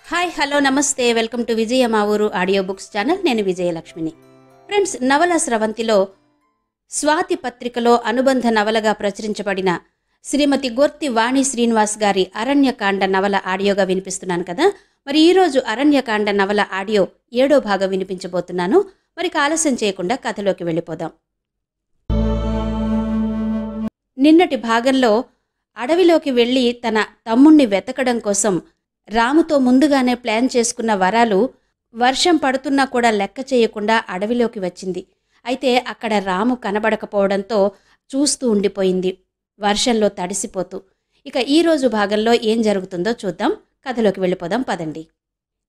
Hi hello నమస్తే welcome to విజయ మా ఊరు ఆడియో బుక్స్ ఛానల్. నేను విజయలక్ష్మిని. ఫ్రెండ్స్, నవల స్రవంతిలో స్వాతి పత్రికలో అనుబంధ నవలగా ప్రచురించబడిన శ్రీమతి గొర్తి వాణి శ్రీనివాస్ గారి అరణ్యకాండ నవల ఆడియోగా వినిపిస్తున్నాను కదా. మరి ఈరోజు అరణ్యకాండ నవల ఆడియో 7వ భాగం వినిపించబోతున్నాను. మరి ఆలస్యం చేయకుండా కథలోకి వెళ్ళిపోదాం. నిన్నటి భాగంలో అడవిలోకి వెళ్ళి తన తమ్ముణ్ణి వెతకడం కోసం రాముతో ముందుగానే ప్లాన్ చేసుకున్న వరాలు వర్షం పడుతున్నా కూడా లెక్క చేయకుండా అడవిలోకి వచ్చింది. అయితే అక్కడ రాము కనబడకపోవడంతో చూస్తూ ఉండిపోయింది, వర్షంలో తడిసిపోతూ. ఇక ఈరోజు భాగంలో ఏం జరుగుతుందో చూద్దాం. కథలోకి వెళ్ళిపోదాం పదండి.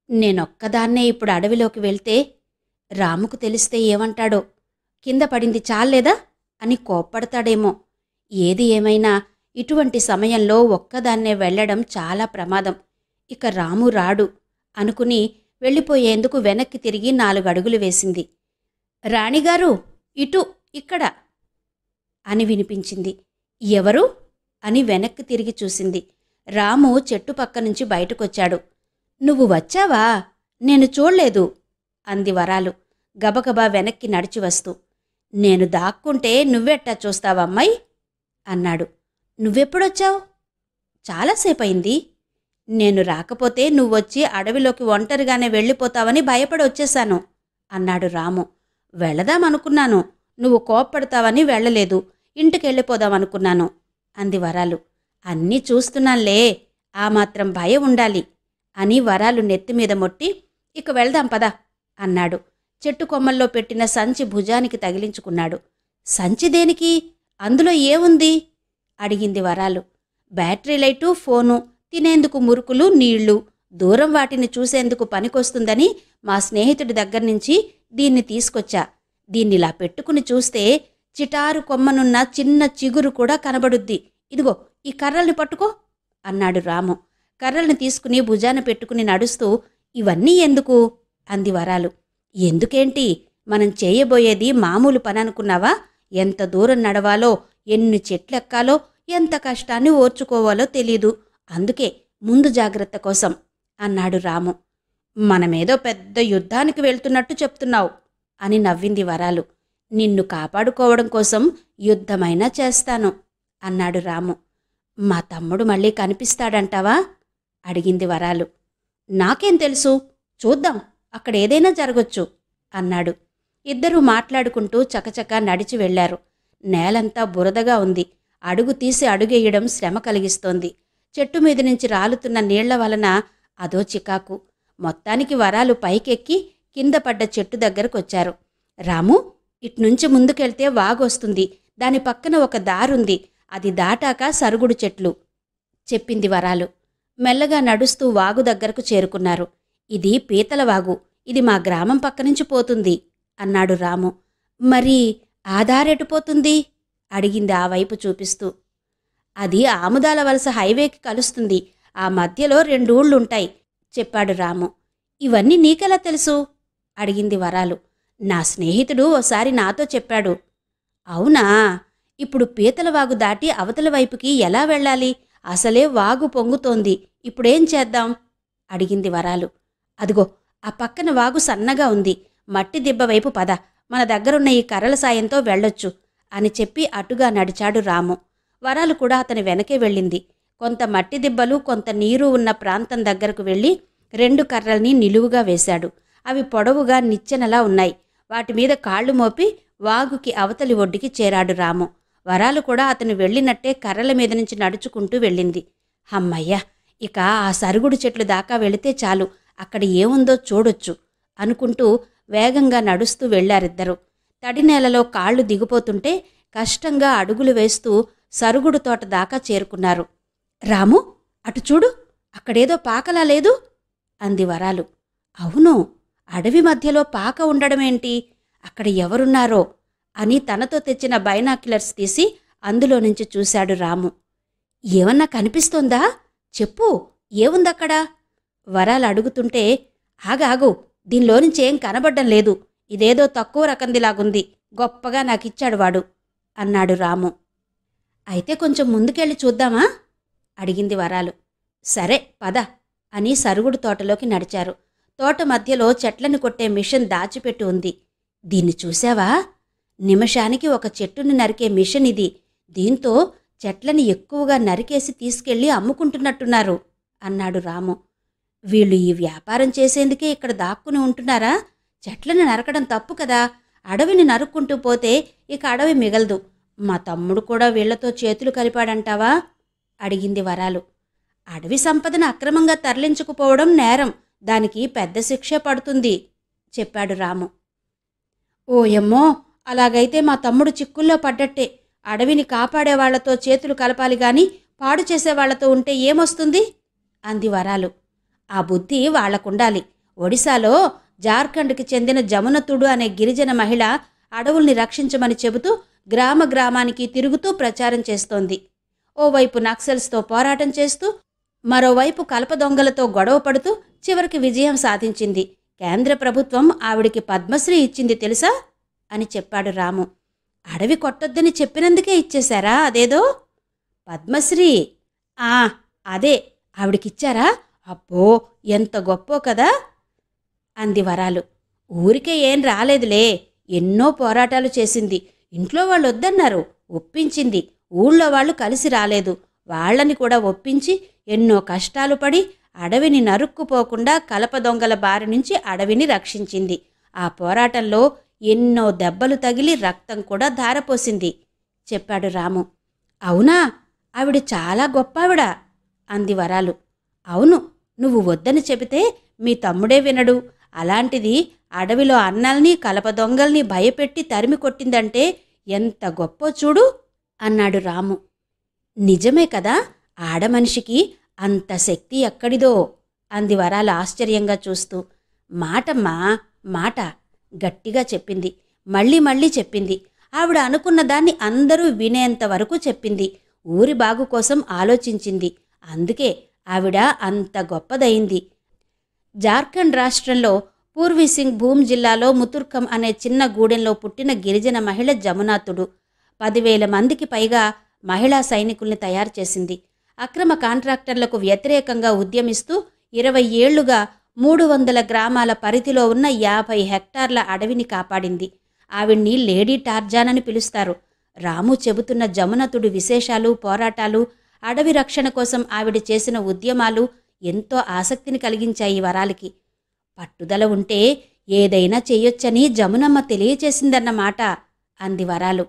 నేనొక్కదాన్నే ఇప్పుడు అడవిలోకి వెళ్తే రాముకు తెలిస్తే ఏమంటాడో, కింద పడింది చాలేదా అని కోప్పడతాడేమో. ఏది ఏమైనా ఇటువంటి సమయంలో ఒక్కదాన్నే వెళ్లడం చాలా ప్రమాదం. ఇక రాము రాడు అనుకుని వెళ్ళిపోయేందుకు వెనక్కి తిరిగి 4 అడుగులు వేసింది. రాణిగారు, ఇటు, ఇక్కడ అని వినిపించింది. ఎవరు అని వెనక్కి తిరిగి చూసింది. రాము చెట్టు పక్క నుంచి బయటకొచ్చాడు. నువ్వు వచ్చావా? నేను చూడలేదు అంది వరాలు గబగబా వెనక్కి నడిచి వస్తూ. నేను దాక్కుంటే నువ్వెట్టా చూస్తావమ్మాయి అన్నాడు. నువ్వెప్పుడొచ్చావు? చాలాసేపయింది. నేను రాకపోతే నువ్వొచ్చి అడవిలోకి ఒంటరిగానే వెళ్ళిపోతావని భయపడి వచ్చేశాను అన్నాడు రాము. వెళదామనుకున్నాను, నువ్వు కోప్పడతావని వెళ్ళలేదు, ఇంటికెళ్ళిపోదామనుకున్నాను అంది వరాలు. అన్నీ చూస్తున్నాన్లే, ఆ మాత్రం భయం ఉండాలి అని వరాలు నెత్తిమీద మొట్టి, ఇక వెళ్దాం పదా అన్నాడు. చెట్టు కొమ్మల్లో పెట్టిన సంచి భుజానికి తగిలించుకున్నాడు. సంచి దేనికి? అందులో ఏముంది అడిగింది వరాలు. బ్యాటరీ లైటు, ఫోను, తినేందుకు మురుకులు, నీళ్లు, దూరం వాటిని చూసేందుకు పనికొస్తుందని మా స్నేహితుడి దగ్గర్నుంచి దీన్ని తీసుకొచ్చా. దీన్నిలా పెట్టుకుని చూస్తే చిటారు కొమ్మనున్న చిన్న చిగురు కూడా కనబడుద్ది. ఇదిగో ఈ కర్రల్ని పట్టుకో అన్నాడు రాము. కర్రల్ని తీసుకుని భుజాన పెట్టుకుని నడుస్తూ, ఇవన్నీ ఎందుకు అంది వరాలు. ఎందుకేంటి, మనం చేయబోయేది మామూలు పననుకున్నావా? ఎంత దూరం నడవాలో, ఎన్ని చెట్లెక్కాలో, ఎంత కష్టాన్ని ఓర్చుకోవాలో తెలీదు. అందుకే ముందు జాగ్రత్త కోసం అన్నాడు రాము. మనమేదో పెద్ద యుద్ధానికి వెళ్తున్నట్టు చెప్తున్నావు అని నవ్వింది వరాలు. నిన్ను కాపాడుకోవడం కోసం యుద్ధమైనా చేస్తాను అన్నాడు రాము. మా తమ్ముడు మళ్ళీ కనిపిస్తాడంటావా అడిగింది వరాలు. నాకేం తెలుసు, చూద్దాం, అక్కడేదైనా జరగొచ్చు అన్నాడు. ఇద్దరూ మాట్లాడుకుంటూ చకచకా నడిచి వెళ్లారు. నేలంతా బురదగా ఉంది. అడుగు తీసి అడుగేయడం శ్రమ కలిగిస్తోంది. చెట్టు మీద నుంచి రాలుతున్న నీళ్ల వలన అదో చికాకు. మొత్తానికి వరాలు పైకెక్కి కింద పడ్డ చెట్టు దగ్గరకొచ్చారు. రాము, ఇట్నుంచి ముందుకెళ్తే వాగొస్తుంది, దాని పక్కన ఒక దారుంది, అది దాటాక సరుగుడు చెట్లు చెప్పింది వరాలు. మెల్లగా నడుస్తూ వాగు దగ్గరకు చేరుకున్నారు. ఇది పీతల వాగు, ఇది మా గ్రామం పక్కనుంచి పోతుంది అన్నాడు రాము. మరి ఆ దారెటుపోతుంది అడిగింది ఆ వైపు చూపిస్తూ. అది ఆముదాల వలస హైవేకి కలుస్తుంది, ఆ మధ్యలో 2 ఊళ్ళుంటాయి చెప్పాడు రాము. ఇవన్నీ నీకెలా తెలుసు అడిగింది వరాలు. నా స్నేహితుడు ఓసారి నాతో చెప్పాడు. అవునా? ఇప్పుడు పీతల వాగు దాటి అవతల వైపుకి ఎలా వెళ్ళాలి? అసలే వాగు పొంగుతోంది, ఇప్పుడేం చేద్దాం అడిగింది వరాలు. అదిగో ఆ పక్కన వాగు సన్నగా ఉంది, మట్టి దిబ్బ వైపు పద, మన దగ్గరున్న ఈ కర్రల సాయంతో వెళ్ళొచ్చు అని చెప్పి అటుగా నడిచాడు రాము. వరాలు కూడా అతని వెనకే వెళ్ళింది. కొంత మట్టి దిబ్బలు, కొంత నీరు ఉన్న ప్రాంతం దగ్గరకు వెళ్ళి 2 కర్రల్ని నిలువుగా వేశాడు. అవి పొడవుగా నిచ్చెనలా ఉన్నాయి. వాటిమీద కాళ్లు మోపి వాగుకి అవతలి ఒడ్డుకి చేరాడు రాము. వరాలు కూడా అతను వెళ్ళినట్టే కర్రల మీద నుంచి నడుచుకుంటూ వెళ్ళింది. హమ్మయ్య, ఇక ఆ సరుగుడు చెట్లు దాకా వెళితే చాలు, అక్కడ ఏముందో చూడొచ్చు అనుకుంటూ వేగంగా నడుస్తూ వెళ్లారిద్దరూ. తడి నేలలో కాళ్లు దిగిపోతుంటే కష్టంగా అడుగులు వేస్తూ సరుగుడు తోట దాకా చేరుకున్నారు. రాము, అటు చూడు, అక్కడేదో పాకలా లేదు అంది వరాలు. అవును, అడవి మధ్యలో పాక ఉండడమేంటి, అక్కడ ఎవరున్నారో అని తనతో తెచ్చిన బైనాక్యులర్స్ తీసి అందులో నుంచి చూశాడు రాము. ఏమన్నా కనిపిస్తోందా? చెప్పు, ఏముందక్కడ వరాలు అడుగుతుంటే, ఆగాగు, దీనిలోనుంచి ఏం కనబడ్డం లేదు, ఇదేదో తక్కువ రకందిలాగుంది, గొప్పగా నాకిచ్చాడు వాడు అన్నాడు రాము. అయితే కొంచెం ముందుకెళ్ళి చూద్దామా అడిగింది వరాలు. సరే పద అని సరుగుడు తోటలోకి నడిచారు. తోట మధ్యలో చెట్లను కొట్టే మిషన్ దాచిపెట్టి ఉంది. దీన్ని చూశావా? నిమిషానికి ఒక చెట్టుని నరికే మిషన్ ఇది. దీంతో చెట్లని ఎక్కువగా నరికేసి తీసుకెళ్లి అమ్ముకుంటున్నట్టున్నారు అన్నాడు రాము. వీళ్ళు ఈ వ్యాపారం చేసేందుకే ఇక్కడ దాక్కుని ఉంటున్నారా? చెట్లను నరకడం తప్పు కదా. అడవిని నరుక్కుంటూ పోతే ఇక అడవి మిగలదు. మా తమ్ముడు కూడా వీళ్లతో చేతులు కలిపాడంటావా అడిగింది వరాలు. అడవి సంపదను అక్రమంగా తరలించుకుపోవడం నేరం. దానికి పెద్ద శిక్షే పడుతుంది చెప్పాడు రాము. ఓయమ్మో, అలాగైతే మా తమ్ముడు చిక్కుల్లో పడ్డట్టే. అడవిని కాపాడేవాళ్లతో చేతులు కలపాలి గాని పాడు చేసేవాళ్లతో ఉంటే ఏమొస్తుంది అంది వరాలు. ఆ బుద్ధి వాళ్లకుండాలి. ఒడిశాలో జార్ఖండ్కి చెందిన జమునతుడు అనే గిరిజన మహిళ అడవుల్ని రక్షించమని చెబుతూ గ్రామ గ్రామానికి తిరుగుతూ ప్రచారం చేస్తోంది. ఓవైపు నక్సల్స్తో పోరాటం చేస్తూ, మరోవైపు కలప దొంగలతో గొడవ పడుతూ చివరికి విజయం సాధించింది. కేంద్ర ప్రభుత్వం ఆవిడికి పద్మశ్రీ ఇచ్చింది తెలుసా అని చెప్పాడు రాము. అడవి కొట్టొద్దని చెప్పినందుకే ఇచ్చేశారా అదేదో? పద్మశ్రీ? అదే ఆవిడికిచ్చారా? అబ్బో, ఎంత గొప్పో కదా అంది వరాలు. ఊరికే ఏం రాలేదులే, ఎన్నో పోరాటాలు చేసింది. ఇంట్లో వాళ్ళు వద్దన్నారు, ఒప్పించింది. ఊళ్ళో వాళ్ళు కలిసి రాలేదు, వాళ్లని కూడా ఒప్పించి ఎన్నో కష్టాలు పడి అడవిని నరుక్కుపోకుండా కలప దొంగల బారి నుంచి అడవిని రక్షించింది. ఆ పోరాటంలో ఎన్నో దెబ్బలు తగిలి రక్తం కూడా ధారపోసింది చెప్పాడు రాము. అవునా? ఆవిడ చాలా గొప్పావిడ అంది వరాలు. అవును, నువ్వు వద్దని చెబితే మీ తమ్ముడే వినడు. అలాంటిది అడవిలో అన్నల్ని కలప దొంగల్ని భయపెట్టి తరిమి కొట్టిందంటే ఎంత గొప్పో చూడు అన్నాడు రాము. నిజమే కదా, ఆడమనిషికి అంత శక్తి ఎక్కడిదో అంది వరాలు ఆశ్చర్యంగా చూస్తూ. మాటమ్మా మాట గట్టిగా చెప్పింది. మళ్ళీ మళ్ళీ చెప్పింది. ఆవిడ అనుకున్న దాన్ని అందరూ వినేంతవరకు చెప్పింది. ఊరి బాగు కోసం ఆలోచించింది. అందుకే ఆవిడ అంత గొప్పదయింది. జార్ఖండ్ రాష్ట్రంలో పూర్వీసింగ్ భూమ్ జిల్లాలో ముతుర్కం అనే చిన్న గూడెంలో పుట్టిన గిరిజన మహిళ జమునాతుడు 10,000 మందికి పైగా మహిళా సైనికుల్ని తయారు చేసింది. అక్రమ కాంట్రాక్టర్లకు వ్యతిరేకంగా ఉద్యమిస్తూ 20 ఏళ్లుగా 300 గ్రామాల పరిధిలో ఉన్న 50 హెక్టార్ల అడవిని కాపాడింది. ఆవిడ్ని లేడీ టార్జాన్ అని పిలుస్తారు. రాము చెబుతున్న జమునతుడి విశేషాలు, పోరాటాలు, అడవి రక్షణ కోసం ఆవిడ చేసిన ఉద్యమాలు ఎంతో ఆసక్తిని కలిగించాయి వరాలికి. పట్టుదల ఉంటే ఏదైనా చేయొచ్చని జమునమ్మ తెలియచేసిందన్నమాట అంది వరాలు.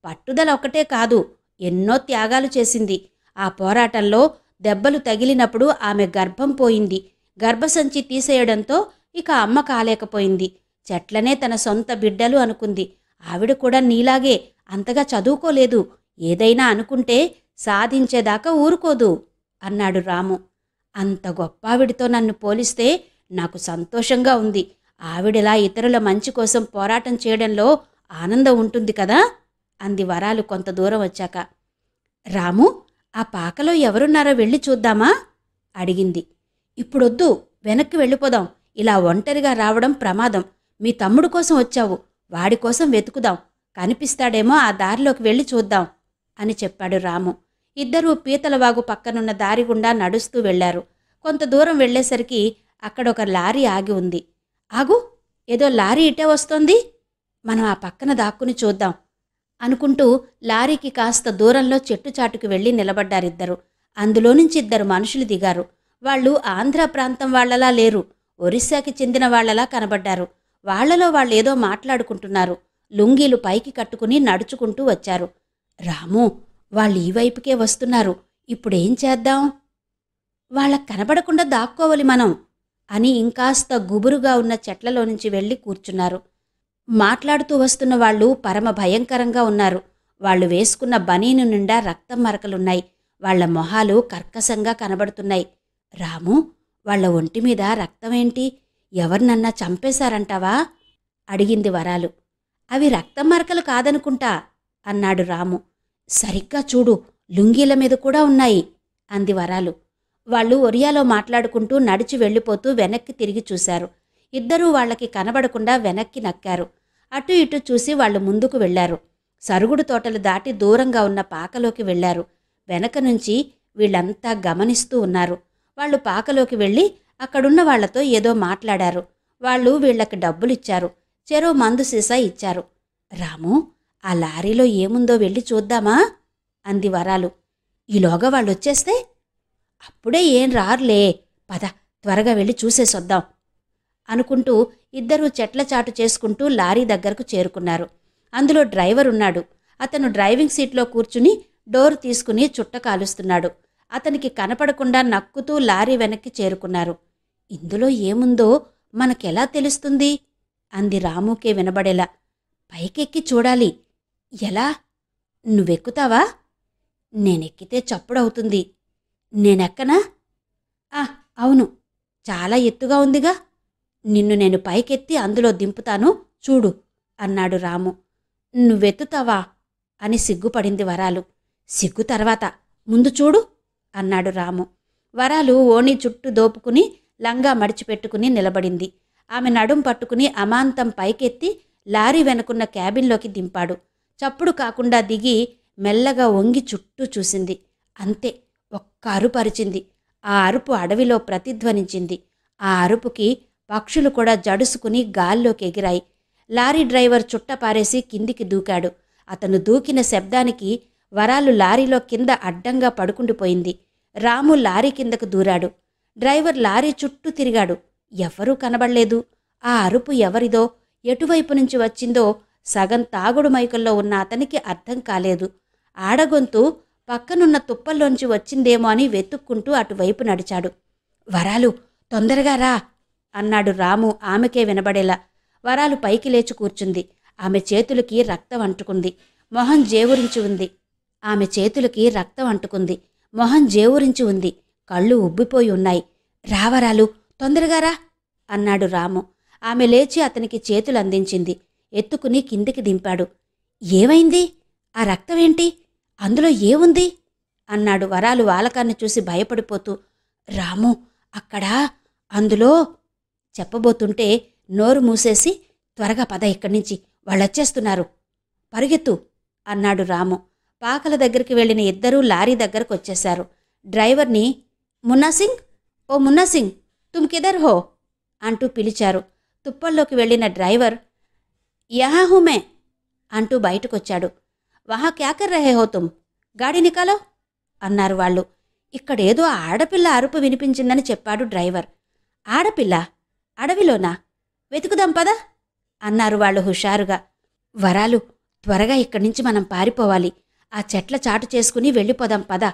పట్టుదల ఒకటే కాదు, ఎన్నో త్యాగాలు చేసింది. ఆ పోరాటంలో దెబ్బలు తగిలినప్పుడు ఆమె గర్భం పోయింది. గర్భసంచి తీసేయడంతో ఇక అమ్మ కాలేకపోయింది. చెట్లనే తన సొంత బిడ్డలు అనుకుంది. ఆవిడ కూడా నీలాగే అంతగా చదువుకోలేదు. ఏదైనా అనుకుంటే సాధించేదాకా ఊరుకోదు అన్నాడు రాము. అంత గొప్ప ఆవిడితో నన్ను పోలిస్తే నాకు సంతోషంగా ఉంది. ఆవిడలా ఇతరుల మంచి కోసం పోరాటం చేయడంలో ఆనందం ఉంటుంది కదా అంది వరాలు కొంత దూరం వచ్చాక. రాము, ఆ పాకలో ఎవరున్నారో వెళ్ళి చూద్దామా అడిగింది. ఇప్పుడొద్దు, వెనక్కి వెళ్ళిపోదాం. ఇలా ఒంటరిగా రావడం ప్రమాదం. మీ తమ్ముడు కోసం వచ్చావు, వాడి కోసం వెతుకుదాం. కనిపిస్తాడేమో, ఆ దారిలోకి వెళ్ళి చూద్దాం అని చెప్పాడు రాము. ఇద్దరూ పీతలవాగు పక్కనున్న దారి గుండా నడుస్తూ వెళ్లారు. కొంత దూరం వెళ్లేసరికి అక్కడొక లారీ ఆగి ఉంది. ఆగు, ఏదో లారీ ఇటే వస్తోంది, మనం ఆ పక్కన దాక్కుని చూద్దాం అనుకుంటూ లారీకి కాస్త దూరంలో చెట్టుచాటుకు వెళ్లి నిలబడ్డారిద్దరు. అందులో నుంచి 2 మనుషులు దిగారు. వాళ్ళు ఆంధ్ర ప్రాంతం వాళ్లలా లేరు, ఒరిస్సాకి చెందిన వాళ్లలా కనబడ్డారు. వాళ్లలో వాళ్ళేదో మాట్లాడుకుంటున్నారు. లుంగీలు పైకి కట్టుకుని నడుచుకుంటూ వచ్చారు. రాము, వాళ్ళు ఈ వైపుకే వస్తున్నారు, ఇప్పుడేం చేద్దాం? వాళ్ళకు కనబడకుండా దాక్కోవాలి మనం అని ఇంకాస్త గుబురుగా ఉన్న చెట్లలో నుంచి వెళ్లి కూర్చున్నారు. మాట్లాడుతూ వస్తున్న వాళ్ళు పరమ భయంకరంగా ఉన్నారు. వాళ్ళు వేసుకున్న బనీను నిండా రక్తం మరకలున్నాయి. వాళ్ల మొహాలు కర్కశంగా కనబడుతున్నాయి. రాము, వాళ్ల ఒంటిమీద రక్తమేంటి? ఎవరినన్నా చంపేశారంటావా అడిగింది వరాలు. అవి రక్తం మరకలు కాదనుకుంటా అన్నాడు రాము. సరిగ్గా చూడు, లుంగీల మీద కూడా ఉన్నాయి అంది వరాలు. వాళ్ళు ఒరియాలో మాట్లాడుకుంటూ నడిచి వెళ్ళిపోతూ వెనక్కి తిరిగి చూశారు. ఇద్దరూ వాళ్లకి కనబడకుండా వెనక్కి నక్కారు. అటు ఇటు చూసి వాళ్ళు ముందుకు వెళ్లారు. సరుగుడు తోటలు దాటి దూరంగా ఉన్న పాకలోకి వెళ్లారు. వెనక నుంచి వీళ్లంతా గమనిస్తూ ఉన్నారు. వాళ్ళు పాకలోకి వెళ్ళి అక్కడున్న వాళ్లతో ఏదో మాట్లాడారు. వాళ్ళు వీళ్లకి డబ్బులిచ్చారు. చెరో మందు సీసా ఇచ్చారు. రాము, ఆ లారీలో ఏముందో వెళ్ళి చూద్దామా అంది వరాలు. ఈలోగా వాళ్ళొచ్చేస్తే? అప్పుడే ఏం రారులే, పద త్వరగా వెళ్ళి చూసేసొద్దాం అనుకుంటూ ఇద్దరూ చెట్ల చాటు చేసుకుంటూ లారీ దగ్గరకు చేరుకున్నారు. అందులో డ్రైవర్ ఉన్నాడు. అతను డ్రైవింగ్ సీట్లో కూర్చుని డోర్ తీసుకుని చుట్ట కాలుస్తున్నాడు. అతనికి కనపడకుండా నక్కుతూ లారీ వెనక్కి చేరుకున్నారు. ఇందులో ఏముందో మనకెలా తెలుస్తుంది అంది రాముకే వినబడేలా. పైకెక్కి చూడాలి. ఎలా? నువ్వెక్కుతావా? నేనెక్కితే చప్పుడవుతుంది. నేనెక్కనా? అవును, చాలా ఎత్తుగా ఉందిగా. నిన్ను నేను పైకెత్తి అందులో దింపుతాను, చూడు అన్నాడు రాము. నువ్వెత్తుతావా అని సిగ్గుపడింది వరాలు. సిగ్గు తర్వాత, ముందు చూడు అన్నాడు రాము. వరాలు ఓణి చుట్టూ దోపుకుని లంగా మడిచిపెట్టుకుని నిలబడింది. ఆమె నడుం పట్టుకుని అమాంతం పైకెత్తి లారీ వెనుకున్న క్యాబిన్లోకి దింపాడు. చప్పుడు కాకుండా దిగి మెల్లగా వంగి చుట్టూ చూసింది. అంతే, ఒక్క అరుపు అరిచింది. ఆ అరుపు అడవిలో ప్రతిధ్వనించింది. ఆ అరుపుకి పక్షులు కూడా జడుసుకుని గాల్లోకి ఎగిరాయి. లారీ డ్రైవర్ చుట్ట పారేసి కిందికి దూకాడు. అతను దూకిన శబ్దానికి వరాలు లారీలో కింద అడ్డంగా పడుకుండిపోయింది. రాము లారీ కిందకు దూరాడు. డ్రైవర్ లారీ చుట్టూ తిరిగాడు. ఎవ్వరూ కనబడలేదు. ఆ అరుపు ఎవరిదో, ఎటువైపు నుంచి వచ్చిందో సగం తాగుడు మైకల్లో ఉన్న అతనికి అర్థం కాలేదు. ఆడగొంతు పక్కనున్న తుప్పల్లోంచి వచ్చిందేమో అని వెతుక్కుంటూ అటువైపు నడిచాడు. వరాలు, తొందరగా రా అన్నాడు రాము ఆమెకే వినబడేలా. వరాలు పైకి లేచి కూర్చుంది. ఆమె చేతులకి రక్తం అంటుకుంది. మొహం జేవురించి ఉంది. ఆమె చేతులకి రక్తం అంటుకుంది. మొహం జేవురించి ఉంది. కళ్ళు ఉబ్బిపోయి ఉన్నాయి. రావరాలు, తొందరగా రా అన్నాడు రాము. ఆమె లేచి అతనికి చేతులు అందించింది. ఎత్తుకుని కిందికి దింపాడు. ఏమైంది? ఆ రక్తమేంటి? అందులో ఏముంది అన్నాడు వరాలు వాలకాన్ని చూసి భయపడిపోతూ. రాము, అక్కడా అందులో చెప్పబోతుంటే నోరు మూసేసి త్వరగా పద ఇక్కడ్నించి, వాళ్ళొచ్చేస్తున్నారు, పరుగెత్తు అన్నాడు రాము. పాకల దగ్గరికి వెళ్ళిన ఇద్దరూ లారీ దగ్గరకు వచ్చేశారు. డ్రైవర్ని, మున్నాసింగ్, ఓ మున్నాసింగ్, తుమ్ కిధర్ హో అంటూ పిలిచారు. తుప్పల్లోకి వెళ్ళిన డ్రైవర్, యహా హూ మే అంటూ బయటకొచ్చాడు. వహా క్యా కర్ రహే హో తుమ్, గాడి నికాలో అన్నారు వాళ్ళు. ఇక్కడేదో ఆడపిల్ల అరుపు వినిపించిందని చెప్పాడు డ్రైవర్. ఆడపిల్ల? అడవిలోనా? వెతుకుదాం పదా అన్నారు వాళ్ళు హుషారుగా. వరాలు, త్వరగా ఇక్కడ్నించి మనం పారిపోవాలి. ఆ చెట్ల చాటు చేసుకుని వెళ్ళిపోదాం పద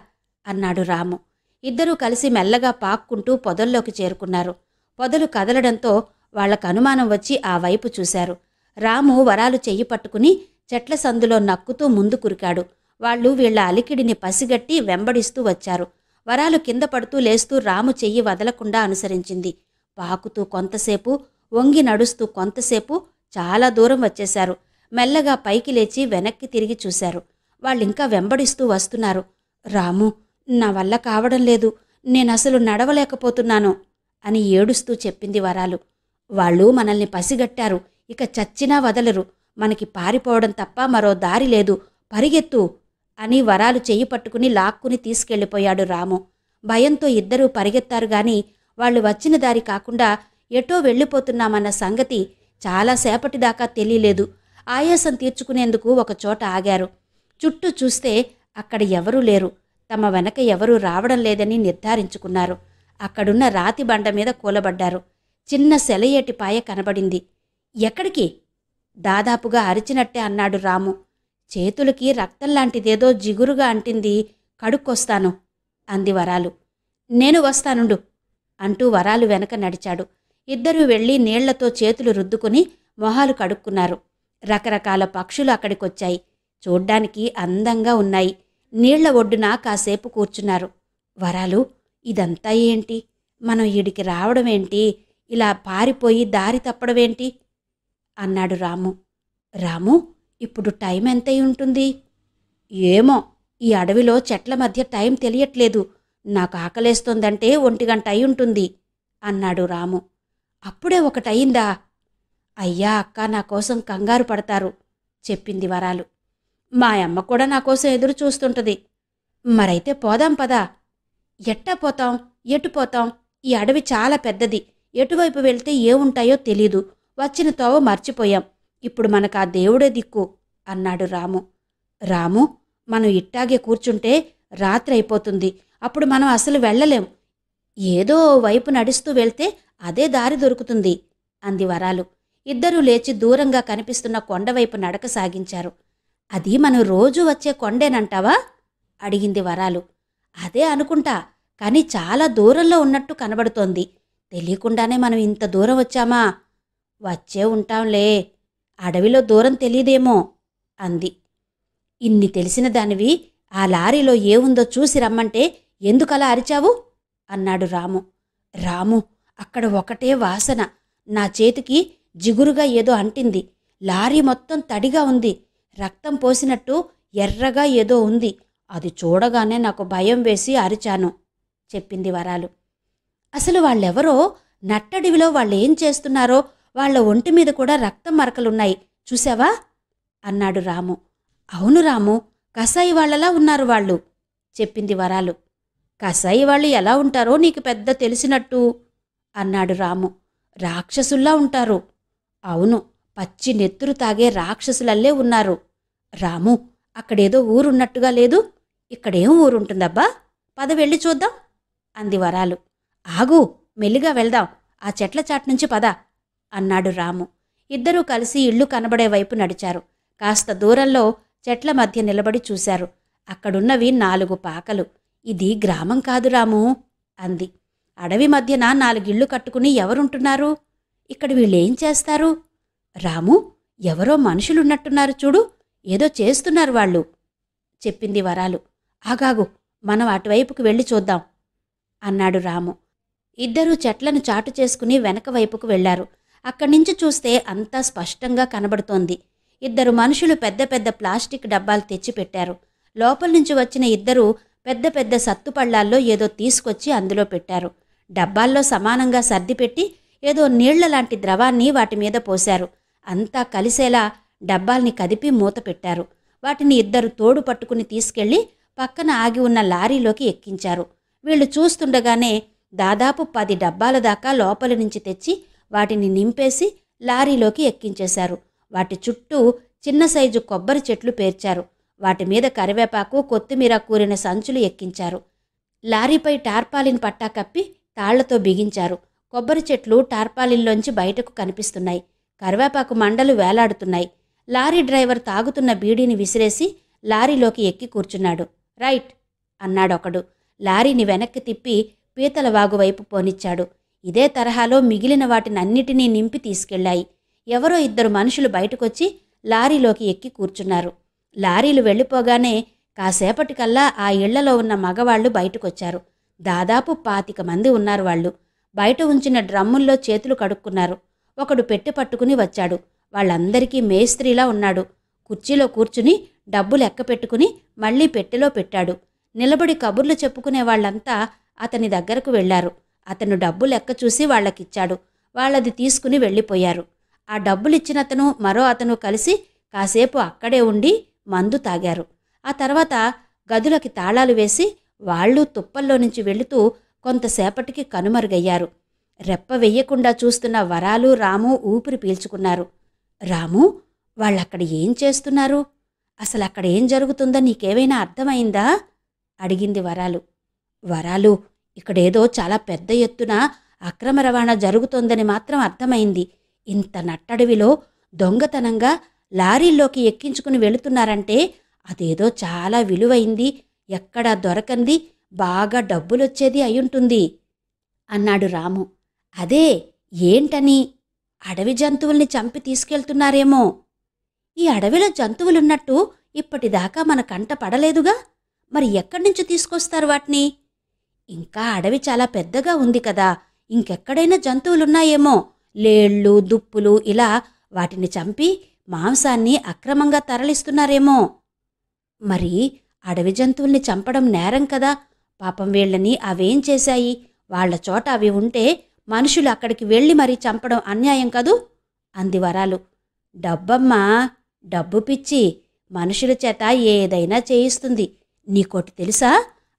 అన్నాడు రాము. ఇద్దరూ కలిసి మెల్లగా పాక్కుంటూ పొదల్లోకి చేరుకున్నారు. పొదలు కదలడంతో వాళ్లకు అనుమానం వచ్చి ఆ వైపు చూశారు. రాము వరాలు చెయ్యి పట్టుకుని చెట్ల సందులో నక్కుతూ ముందు కురికాడు. వాళ్ళు వీళ్ల అలికిడిని పసిగట్టి వెంబడిస్తూ వచ్చారు. వరాలు కింద పడుతూ లేస్తూ రాము చెయ్యి వదలకుండా అనుసరించింది. పాకుతూ కొంతసేపు, వంగి నడుస్తూ కొంతసేపు చాలా దూరం వచ్చేశారు. మెల్లగా పైకి లేచి వెనక్కి తిరిగి చూశారు. వాళ్ళింకా వెంబడిస్తూ వస్తున్నారు. రాము, నా వల్ల కావడం లేదు, నేనసలు నడవలేకపోతున్నాను అని ఏడుస్తూ చెప్పింది వరాలు. వాళ్ళు మనల్ని పసిగట్టారు, ఇక చచ్చినా వదలరు, మనకి పారిపోవడం తప్ప మరో దారి లేదు, పరిగెత్తు అని వరాలు చెయ్యి పట్టుకుని లాక్కుని తీసుకెళ్ళిపోయాడు రాము. భయంతో ఇద్దరూ పరిగెత్తారుగాని వాళ్ళు వచ్చిన దారి కాకుండా ఎటో వెళ్ళిపోతున్నామన్న సంగతి చాలాసేపటిదాకా తెలియలేదు. ఆయాసం తీర్చుకునేందుకు ఒకచోట ఆగారు. చుట్టూ చూస్తే అక్కడ ఎవరూ లేరు. తమ వెనక ఎవరూ రావడం లేదని నిర్ధారించుకున్నారు. అక్కడున్న రాతి బండ మీద కూలబడ్డారు. చిన్న సెలయేటి పాయ కనబడింది. ఎక్కడికి? దాదాపుగా అరిచినట్టే అన్నాడు రాము. చేతులకి రక్తంలాంటిదేదో జిగురుగా అంటింది, కడుక్కొస్తాను అంది వరాలు. నేను వస్తానుండు అంటూ వరాలు వెనక నడిచాడు. ఇద్దరూ వెళ్ళి నీళ్లతో చేతులు రుద్దుకుని మొహాలు కడుక్కున్నారు. రకరకాల పక్షులు అక్కడికొచ్చాయి. చూడ్డానికి అందంగా ఉన్నాయి. నీళ్ల ఒడ్డున కాసేపు కూర్చున్నారు. వరాలు, ఇదంతా ఏంటి? మనం ఈడికి రావడమేంటి? ఇలా పారిపోయి దారి తప్పడమేంటి అన్నాడు రాము. రాము, ఇప్పుడు టైం ఎంతై ఉంటుంది? ఏమో, ఈ అడవిలో చెట్ల మధ్య టైం తెలియట్లేదు. నాకు ఆకలేస్తోందంటే 1 గంట అయి ఉంటుంది అన్నాడు రాము. అప్పుడే 1 అయిందా? అయ్యా అక్క నా కోసం కంగారు పడతారు చెప్పింది వరాలు. మా అమ్మ కూడా నా కోసం ఎదురు చూస్తుంటది. మరైతే పోదాం పదా. ఎట్టా పోతాం? ఎటు పోతాం? ఈ అడవి చాలా పెద్దది. ఎటువైపు వెళ్తే ఏముంటాయో తెలీదు. వచ్చిన తోవ మర్చిపోయాం. ఇప్పుడు మనకా దేవుడే దిక్కు అన్నాడు రాము. రాము, మనం ఇట్టాగే కూర్చుంటే రాత్రి అయిపోతుంది. అప్పుడు మనం అసలు వెళ్ళలేం. ఏదో ఓ వైపు నడుస్తూ వెళ్తే అదే దారి దొరుకుతుంది అంది వరాలు. ఇద్దరూ లేచి దూరంగా కనిపిస్తున్న కొండవైపు నడక సాగించారు. అది మనం రోజూ వచ్చే కొండేనంటావా అడిగింది వరాలు. అదే అనుకుంటా, కానీ చాలా దూరంలో ఉన్నట్టు కనబడుతోంది. తెలియకుండానే మనం ఇంత దూరం వచ్చామా? వచ్చే ఉంటాంలే. అడవిలో దూరం తెలీదేమో అంది. ఇన్ని తెలిసిన దానివి ఆ లారీలో ఏముందో చూసి రమ్మంటే ఎందుకలా అరిచావు అన్నాడు రాము. రాము, అక్కడ ఒకటే వాసన. నా చేతికి జిగురుగా ఏదో అంటింది. లారీ మొత్తం తడిగా ఉంది. రక్తం పోసినట్టు ఎర్రగా ఏదో ఉంది. అది చూడగానే నాకు భయం వేసి అరిచాను చెప్పింది వరాలు. అసలు వాళ్ళెవరో, నట్టడివిలో వాళ్ళేం చేస్తున్నారో, వాళ్ల ఒంటి మీద కూడా రక్తం మరకలున్నాయి చూశావా అన్నాడు రాము. అవును రాము, కసాయి వాళ్లలా ఉన్నారు వాళ్ళు చెప్పింది వరాలు. కసాయి వాళ్ళు ఎలా ఉంటారో నీకు పెద్ద తెలిసినట్టు అన్నాడు రాము. రాక్షసుల్లా ఉంటారు. అవును, పచ్చి నెత్తురు తాగే రాక్షసులల్లే ఉన్నారు. రాము, అక్కడేదో ఊరున్నట్టుగా లేదు? ఇక్కడేం ఊరుంటుందబ్బా? పద వెళ్ళి చూద్దాం అంది వరాలు. ఆగు, మెల్లిగా వెళ్దాం. ఆ చెట్ల చాట్నుంచి పద అన్నాడు రాము. ఇద్దరూ కలిసి ఇళ్ళు కనబడే వైపు నడిచారు. కాస్త దూరంలో చెట్ల మధ్య నిలబడి చూశారు. అక్కడున్నవి 4 పాకలు. ఇది గ్రామం కాదు రాము అంది. అడవి మధ్యన 4 ఇళ్ళు కట్టుకుని ఎవరుంటున్నారు? ఇక్కడ వీళ్ళేం చేస్తారు? రాము, ఎవరో మనుషులున్నట్టున్నారు చూడు. ఏదో చేస్తున్నారు వాళ్ళు చెప్పింది వరాలు. ఆగాగు, మనం అటువైపుకు వెళ్ళి చూద్దాం అన్నాడు రాము. ఇద్దరూ చెట్లను చాటు చేసుకుని వెనక వైపుకు వెళ్లారు. అక్కడ్నుంచి చూస్తే అంతా స్పష్టంగా కనబడుతోంది. 2 మనుషులు పెద్ద పెద్ద ప్లాస్టిక్ డబ్బాలు తెచ్చిపెట్టారు. లోపల నుంచి వచ్చిన ఇద్దరూ పెద్ద పెద్ద సత్తుపళ్ళాల్లో ఏదో తీసుకొచ్చి అందులో పెట్టారు. డబ్బాల్లో సమానంగా సర్దిపెట్టి ఏదో నీళ్లలాంటి ద్రవాన్ని వాటి మీద పోశారు. అంతా కలిసేలా డబ్బాల్ని కదిపి మూత పెట్టారు. వాటిని ఇద్దరు తోడు పట్టుకుని తీసుకెళ్లి పక్కన ఆగి ఉన్న లారీలోకి ఎక్కించారు. వీళ్లు చూస్తుండగానే దాదాపు 10 డబ్బాల దాకా లోపలి నుంచి తెచ్చి వాటిని నింపేసి లారీలోకి ఎక్కించేశారు. వాటి చుట్టూ చిన్న సైజు కొబ్బరి చెట్లు పేర్చారు. వాటి మీద కరివేపాకు, కొత్తిమీర కూరిన సంచులు ఎక్కించారు. లారీపై టార్పాలిన్ పట్టా కప్పి తాళ్లతో బిగించారు. కొబ్బరి చెట్లు టార్పాలిన్లోంచి బయటకు కనిపిస్తున్నాయి. కరివేపాకు మండలు వేలాడుతున్నాయి. లారీ డ్రైవర్ తాగుతున్న బీడీని విసిరేసి లారీలోకి ఎక్కి కూర్చున్నాడు. రైట్ అన్నాడొకడు. లారీని వెనక్కి తిప్పి పీతల వాగువైపు పోనిచ్చాడు. ఇదే తరహాలో మిగిలిన వాటినన్నిటినీ నింపి తీసుకెళ్లాయి. ఎవరో 2 మనుషులు బయటకొచ్చి లారీలోకి ఎక్కి కూర్చున్నారు. లారీలు వెళ్ళిపోగానే కాసేపటికల్లా ఆ ఇళ్లలో ఉన్న మగవాళ్లు బయటకొచ్చారు. దాదాపు 25 మంది ఉన్నారు వాళ్ళు. బయట ఉంచిన డ్రమ్ముల్లో చేతులు కడుక్కున్నారు. ఒకడు పెట్టె పట్టుకుని వచ్చాడు. వాళ్ళందరికీ మేస్త్రీలా ఉన్నాడు. కుర్చీలో కూర్చుని డబ్బు లెక్క పెట్టుకుని మళ్లీ పెట్టెలో పెట్టాడు. నిలబడి కబుర్లు చెప్పుకునే వాళ్లంతా అతని దగ్గరకు వెళ్లారు. అతను డబ్బు లెక్క చూసి వాళ్లకిచ్చాడు. వాళ్ళది తీసుకుని వెళ్ళిపోయారు. ఆ డబ్బులిచ్చినతను మరో అతను కలిసి కాసేపు అక్కడే ఉండి మందు తాగారు. ఆ తర్వాత గదులకి తాళాలు వేసి వాళ్ళు తుప్పల్లో నుంచి వెళుతూ కొంతసేపటికి కనుమరుగయ్యారు. రెప్ప వెయ్యకుండా చూస్తున్న వరాలు, రాము ఊపిరి పీల్చుకున్నారు. రాము, వాళ్ళక్కడ ఏం చేస్తున్నారు? అసలక్కడ ఏం జరుగుతుందో నీకేమైనా అర్థమైందా అడిగింది వరాలు. వరాలు, ఇక్కడేదో చాలా పెద్ద ఎత్తున అక్రమ రవాణా జరుగుతోందని మాత్రం అర్థమైంది. ఇంత నట్టడవిలో దొంగతనంగా లారీల్లోకి ఎక్కించుకుని వెళుతున్నారంటే అదేదో చాలా విలువైంది, ఎక్కడా దొరకంది, బాగా డబ్బులొచ్చేది అయ్యుంటుంది అన్నాడు రాము. అదే ఏంటని? అడవి జంతువుల్ని చంపి తీసుకెళ్తున్నారేమో. ఈ అడవిలో జంతువులున్నట్టు ఇప్పటిదాకా మన కంట పడలేదుగా. మరి ఎక్కడ్నుంచి తీసుకొస్తారు వాటిని? ఇంకా అడవి చాలా పెద్దగా ఉంది కదా, ఇంకెక్కడైనా జంతువులున్నాయేమో. లేళ్లు, దుప్పులు ఇలా వాటిని చంపి మాంసాన్ని అక్రమంగా తరలిస్తున్నారేమో. మరి అడవి జంతువుల్ని చంపడం నేరం కదా. పాపం వీళ్ళని అవేం చేశాయి? వాళ్ల చోట అవి ఉంటే మనుషులు అక్కడికి వెళ్ళి మరీ చంపడం అన్యాయం కదూ అంది వరాలు. డబ్బమ్మా, డబ్బు పిచ్చి మనుషుల చేత ఏదైనా చేయిస్తుంది. నీకోటి తెలుసా?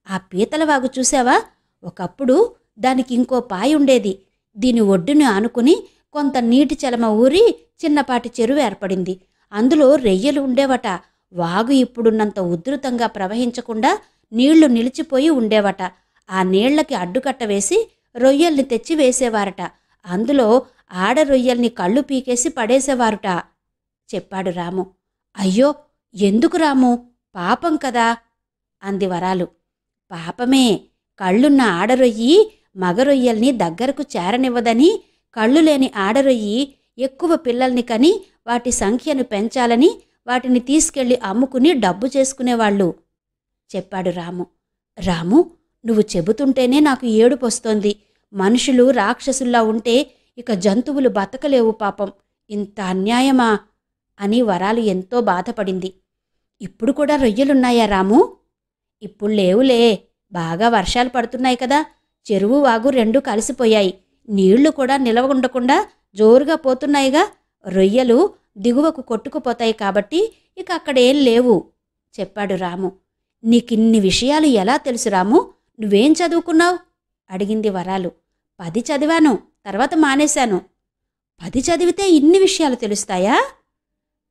ఆ పీతల వాగు చూశావా? ఒకప్పుడు దానికి ఇంకో పాయ ఉండేది. దీని ఒడ్డుని ఆనుకుని కొంత నీటి చలమ ఊరి చిన్నపాటి చెరువు ఏర్పడింది. అందులో రెయ్యలు ఉండేవట. వాగు ఇప్పుడున్నంత ఉధృతంగా ప్రవహించకుండా నీళ్లు నిలిచిపోయి ఉండేవట. ఆ నీళ్లకి అడ్డుకట్ట వేసి రొయ్యల్ని తెచ్చి వేసేవారట. అందులో ఆడ రొయ్యల్ని కళ్ళు పీకేసి పడేసేవారుట చెప్పాడు రాము. అయ్యో, ఎందుకు రాము? పాపం కదా అంది వరాలు. పాపమే. కళ్ళున్న ఆడరొయ్యి మగరొయ్యల్ని దగ్గరకు చేరనివ్వదని, కళ్ళు లేని ఆడరొయ్యి ఎక్కువ పిల్లల్ని కని వాటి సంఖ్యను పెంచాలని వాటిని తీసుకెళ్లి అమ్ముకుని డబ్బు చేసుకునేవాళ్ళు చెప్పాడు రాము. రాము, నువ్వు చెబుతుంటేనే నాకు ఏడుపొస్తోంది. మనుషులు రాక్షసుల్లా ఉంటే ఇక జంతువులు బతకలేవు పాపం. ఇంత అన్యాయమా అని వరాలు ఎంతో బాధపడింది. ఇప్పుడు కూడా రొయ్యలున్నాయా రాము? ఇప్పుడు లేవులే. బాగా వర్షాలు పడుతున్నాయి కదా. చెరువు వాగు రెండూ కలిసిపోయాయి. నీళ్లు కూడా నిలవగుండకుండా జోరుగా పోతున్నాయిగా. రొయ్యలు దిగువకు కొట్టుకుపోతాయి కాబట్టి ఇక అక్కడేం లేవు చెప్పాడు రాము. నీకిన్ని విషయాలు ఎలా తెలుసు రాము? నువ్వేం చదువుకున్నావు అడిగింది వరాలు. 10 చదివాను, తర్వాత మానేశాను. 10 చదివితే ఇన్ని విషయాలు తెలుస్తాయా?